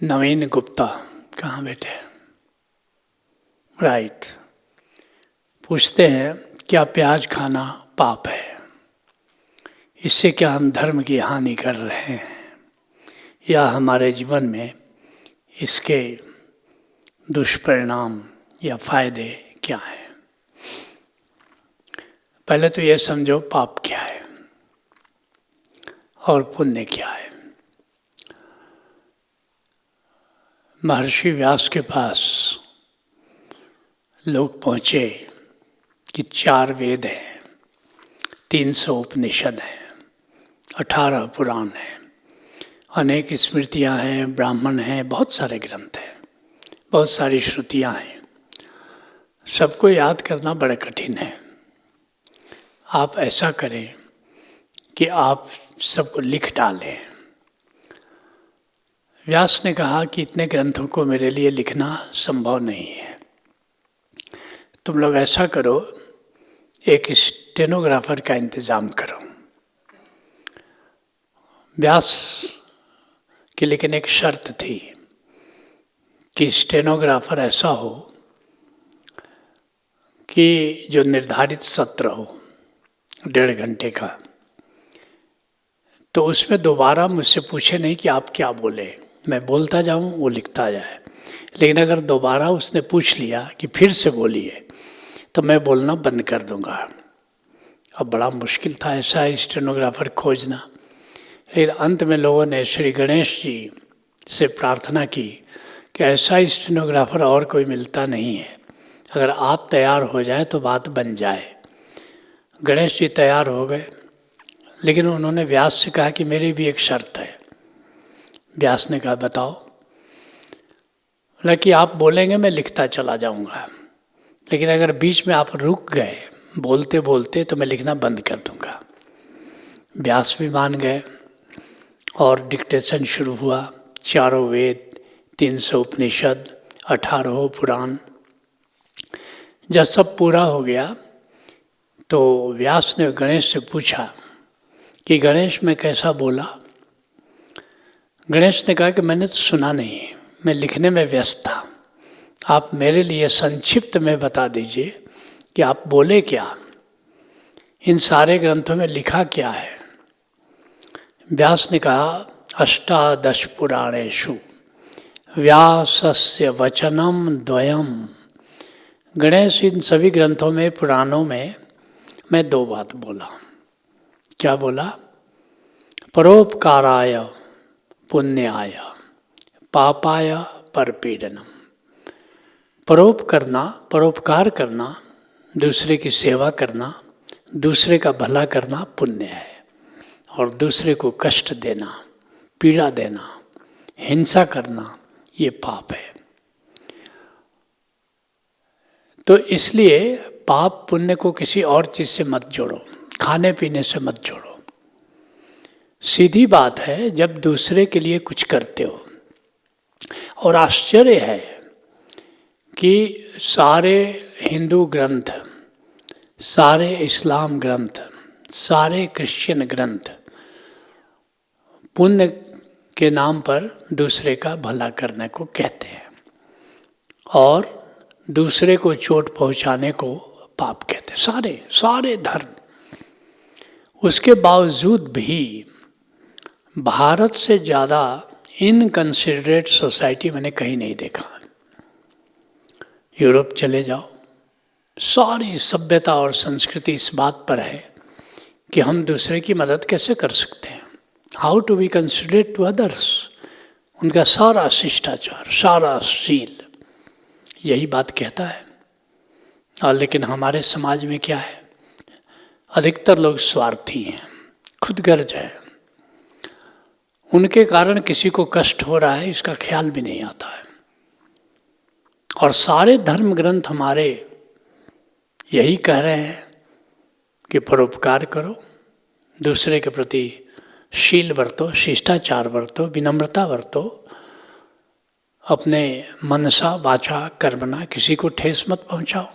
नवीन गुप्ता कहाँ बैठे? राइट। पूछते हैं क्या प्याज खाना पाप है? इससे क्या हम धर्म की हानि कर रहे हैं या हमारे जीवन में इसके दुष्परिणाम या फायदे क्या हैं? पहले तो ये समझो पाप क्या है और पुण्य क्या है। महर्षि व्यास के पास लोग पहुँचे कि 4 वेद हैं, 300 उपनिषद हैं, 18 पुराण हैं, अनेक स्मृतियाँ हैं, ब्राह्मण हैं, बहुत सारे ग्रंथ हैं, बहुत सारी श्रुतियाँ हैं। सबको याद करना बड़ा कठिन है। आप ऐसा करें कि आप सबको लिख डालें। व्यास ने कहा कि इतने ग्रंथों को मेरे लिए लिखना संभव नहीं है। तुम लोग ऐसा करो, एक स्टेनोग्राफर का इंतज़ाम करो। व्यास की लेकिन एक शर्त थी कि स्टेनोग्राफर ऐसा हो कि जो निर्धारित सत्र हो 1.5 घंटे का, तो उसमें दोबारा मुझसे पूछे नहीं कि आप क्या बोले। मैं बोलता जाऊं, वो लिखता जाए। लेकिन अगर दोबारा उसने पूछ लिया कि फिर से बोलिए, तो मैं बोलना बंद कर दूंगा। अब बड़ा मुश्किल था ऐसा स्टेनोग्राफर खोजना। लेकिन अंत में लोगों ने श्री गणेश जी से प्रार्थना की कि ऐसा स्टेनोग्राफर और कोई मिलता नहीं है, अगर आप तैयार हो जाए तो बात बन जाए। गणेश जी तैयार हो गए, लेकिन उन्होंने व्यास से कहा कि मेरी भी एक शर्त है। व्यास ने कहा बताओ। बोला कि आप बोलेंगे मैं लिखता चला जाऊंगा, लेकिन अगर बीच में आप रुक गए बोलते बोलते तो मैं लिखना बंद कर दूंगा। व्यास भी मान गए और डिक्टेशन शुरू हुआ। 4 वेद, 300 उपनिषद, 18 पुराण। जब सब पूरा हो गया तो व्यास ने गणेश से पूछा कि गणेश मैं कैसा बोला? गणेश ने कहा कि मैंने तो सुना नहीं, मैं लिखने में व्यस्त था। आप मेरे लिए संक्षिप्त में बता दीजिए कि आप बोले क्या, इन सारे ग्रंथों में लिखा क्या है। व्यास ने कहा 18 पुराणेषु व्यासस्य वचनम द्वयम। गणेश, इन सभी ग्रंथों में, पुराणों में मैं 2 बात बोला। क्या बोला? परोपकाराय पुण्याय पापाय परपीडनम। परोपकार करना, दूसरे की सेवा करना, दूसरे का भला करना पुण्य है, और दूसरे को कष्ट देना, पीड़ा देना, हिंसा करना ये पाप है। तो इसलिए पाप पुण्य को किसी और चीज़ से मत जोड़ो, खाने पीने से मत जोड़ो। सीधी बात है, जब दूसरे के लिए कुछ करते हो, और आश्चर्य है कि सारे हिंदू ग्रंथ, सारे इस्लाम ग्रंथ, सारे क्रिश्चियन ग्रंथ पुण्य के नाम पर दूसरे का भला करने को कहते हैं और दूसरे को चोट पहुंचाने को पाप कहते हैं। सारे धर्म। उसके बावजूद भी भारत से ज़्यादा इनकंसिडरेट सोसाइटी मैंने कहीं नहीं देखा। यूरोप चले जाओ, सारी सभ्यता और संस्कृति इस बात पर है कि हम दूसरे की मदद कैसे कर सकते हैं, how to be considerate to others. उनका सारा शिष्टाचार, सारा शील यही बात कहता है। और लेकिन हमारे समाज में क्या है? अधिकतर लोग स्वार्थी हैं, खुदगर्ज हैं। उनके कारण किसी को कष्ट हो रहा है इसका ख्याल भी नहीं आता है। और सारे धर्म ग्रंथ हमारे यही कह रहे हैं कि परोपकार करो, दूसरे के प्रति शील बरतो, शिष्टाचार बरतो, विनम्रता बरतो, अपने मनसा वाचा कर्मणा किसी को ठेस मत पहुंचाओ।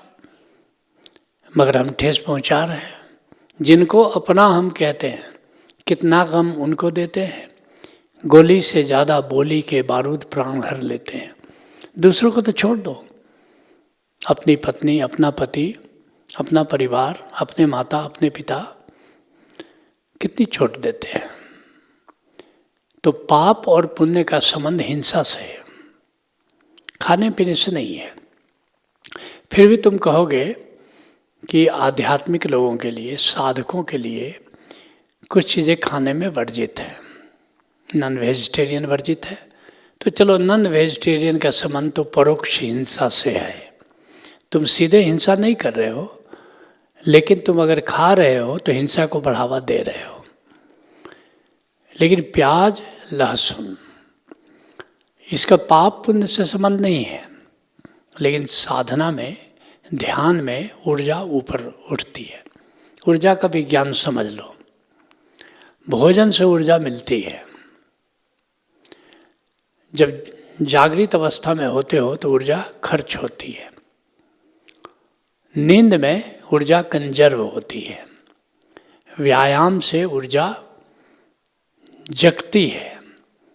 मगर हम ठेस पहुंचा रहे हैं। जिनको अपना हम कहते हैं, कितना गम उनको देते हैं। गोली से ज़्यादा बोली के बारूद प्राण हर लेते हैं। दूसरों को तो छोड़ दो, अपनी पत्नी, अपना पति, अपना परिवार, अपने माता, अपने पिता कितनी छोड़ देते हैं। तो पाप और पुण्य का संबंध हिंसा से है, खाने पीने से नहीं है। फिर भी तुम कहोगे कि आध्यात्मिक लोगों के लिए, साधकों के लिए कुछ चीज़ें खाने में वर्जित है, नॉन वेजिटेरियन वर्जित है। तो चलो, नॉन वेजिटेरियन का संबंध तो परोक्ष हिंसा से है। तुम सीधे हिंसा नहीं कर रहे हो, लेकिन तुम अगर खा रहे हो तो हिंसा को बढ़ावा दे रहे हो। लेकिन प्याज, लहसुन, इसका पाप पुण्य से संबंध नहीं है, लेकिन साधना में, ध्यान में ऊर्जा ऊपर उठती है। ऊर्जा का विज्ञान समझ लो। भोजन से ऊर्जा मिलती है। जब जागृत अवस्था में होते हो तो ऊर्जा खर्च होती है, नींद में ऊर्जा कंजर्व होती है, व्यायाम से ऊर्जा जगती है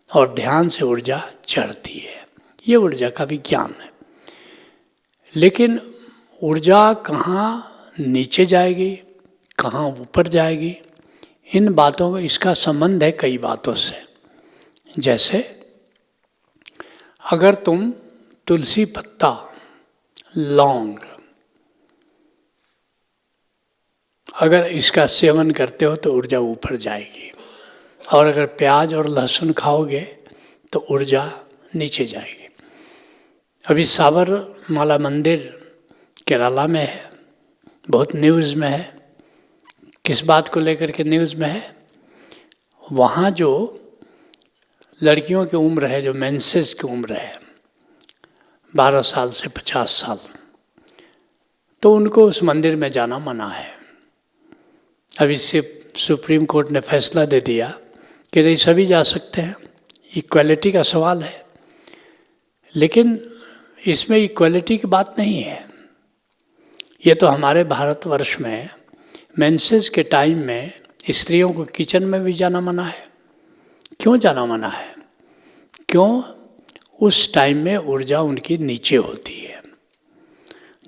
और ध्यान से ऊर्जा चढ़ती है। ये ऊर्जा का विज्ञान है। लेकिन ऊर्जा कहाँ नीचे जाएगी, कहाँ ऊपर जाएगी, इन बातों में इसका संबंध है कई बातों से। जैसे अगर तुम तुलसी पत्ता, लौंग, अगर इसका सेवन करते हो तो ऊर्जा ऊपर जाएगी, और अगर प्याज और लहसुन खाओगे तो ऊर्जा नीचे जाएगी। अभी साबरमाला मंदिर केरला में है, बहुत न्यूज़ में है। किस बात को लेकर के न्यूज़ में है? वहाँ जो लड़कियों की उम्र है, जो मेंसेस की उम्र है 12 साल से 50 साल, तो उनको उस मंदिर में जाना मना है। अब इससे सुप्रीम कोर्ट ने फैसला दे दिया कि नहीं, सभी जा सकते हैं, इक्वालिटी का सवाल है। लेकिन इसमें इक्वालिटी की बात नहीं है। ये तो हमारे भारतवर्ष में मेंसेस के टाइम में स्त्रियों को किचन में भी जाना मना है। क्यों जाना मना है? क्यों? उस टाइम में ऊर्जा उनकी नीचे होती है।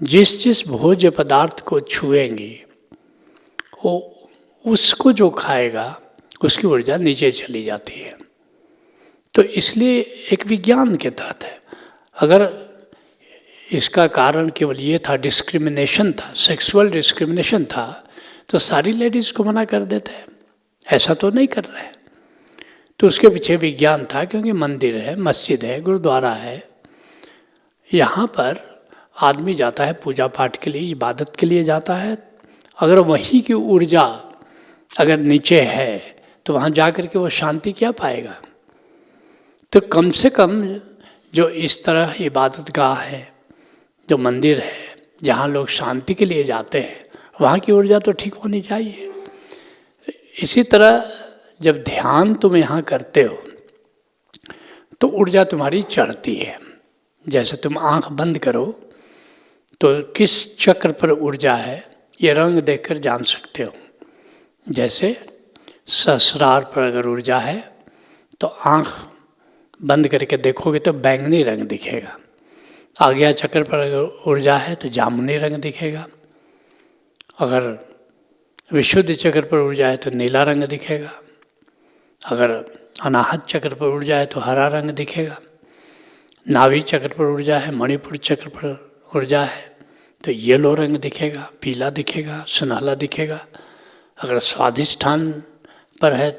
जिस भोज्य पदार्थ को छुएंगी, वो उसको जो खाएगा उसकी ऊर्जा नीचे चली जाती है। तो इसलिए एक विज्ञान के तहत है। अगर इसका कारण केवल ये था, डिस्क्रिमिनेशन था, सेक्सुअल डिस्क्रिमिनेशन था, तो सारी लेडीज़ को मना कर देते हैं। ऐसा तो नहीं कर रहे हैं। तो उसके पीछे विज्ञान था, क्योंकि मंदिर है, मस्जिद है, गुरुद्वारा है, यहाँ पर आदमी जाता है पूजा पाठ के लिए, इबादत के लिए जाता है। अगर वहीं की ऊर्जा अगर नीचे है तो वहाँ जा कर के वो शांति क्या पाएगा? तो कम से कम जो इस तरह इबादत गाह है, जो मंदिर है, जहाँ लोग शांति के लिए जाते हैं, वहाँ की ऊर्जा तो ठीक होनी चाहिए। इसी तरह जब ध्यान तुम यहाँ करते हो तो ऊर्जा तुम्हारी चढ़ती है। जैसे तुम आँख बंद करो तो किस चक्र पर ऊर्जा है ये रंग देखकर जान सकते हो। जैसे सहस्रार पर अगर ऊर्जा है तो आँख बंद करके देखोगे तो बैंगनी रंग दिखेगा। आज्ञा चक्र पर अगर ऊर्जा है तो जामुनी रंग दिखेगा। अगर विशुद्ध चक्र पर ऊर्जा है तो नीला रंग दिखेगा। अगर अनाहत चक्र पर ऊर्जा है तो हरा रंग दिखेगा। नाभि चक्र पर ऊर्जा है, मणिपुर चक्र पर ऊर्जा है तो येलो रंग दिखेगा, पीला दिखेगा, सुनहला दिखेगा। अगर स्वाधिष्ठान पर है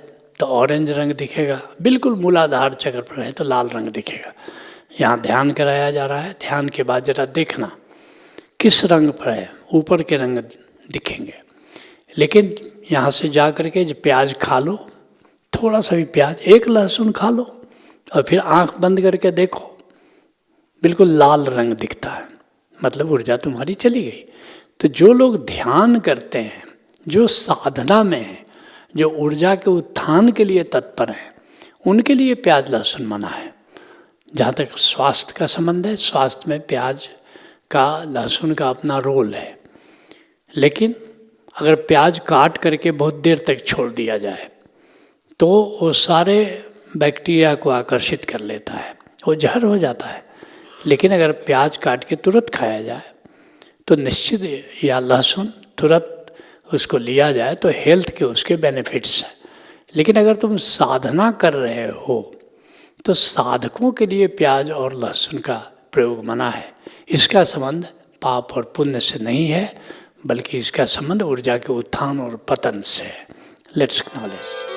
तो ऑरेंज रंग दिखेगा। बिल्कुल मूलाधार चक्र पर है तो लाल रंग दिखेगा। यहाँ ध्यान कराया जा रहा है। ध्यान के बाद जरा देखना किस रंग पर है, ऊपर के रंग दिखेंगे। लेकिन यहाँ से जा कर के प्याज खा लो, थोड़ा सा भी प्याज, एक लहसुन खा लो और फिर आँख बंद करके देखो, बिल्कुल लाल रंग दिखता है, मतलब ऊर्जा तुम्हारी चली गई। तो जो लोग ध्यान करते हैं, जो साधना में हैं, जो ऊर्जा के उत्थान के लिए तत्पर हैं, उनके लिए प्याज लहसुन मना है। जहाँ तक स्वास्थ्य का संबंध है, स्वास्थ्य में प्याज का, लहसुन का अपना रोल है। लेकिन अगर प्याज काट करके बहुत देर तक छोड़ दिया जाए तो वो सारे बैक्टीरिया को आकर्षित कर लेता है, वो जहर हो जाता है। लेकिन अगर प्याज काट के तुरंत खाया जाए तो निश्चित, या लहसुन तुरंत उसको लिया जाए तो हेल्थ के उसके बेनिफिट्स हैं। लेकिन अगर तुम साधना कर रहे हो तो साधकों के लिए प्याज और लहसुन का प्रयोग मना है। इसका संबंध पाप और पुण्य से नहीं है, बल्कि इसका संबंध ऊर्जा के उत्थान और पतन से है। Let's acknowledge.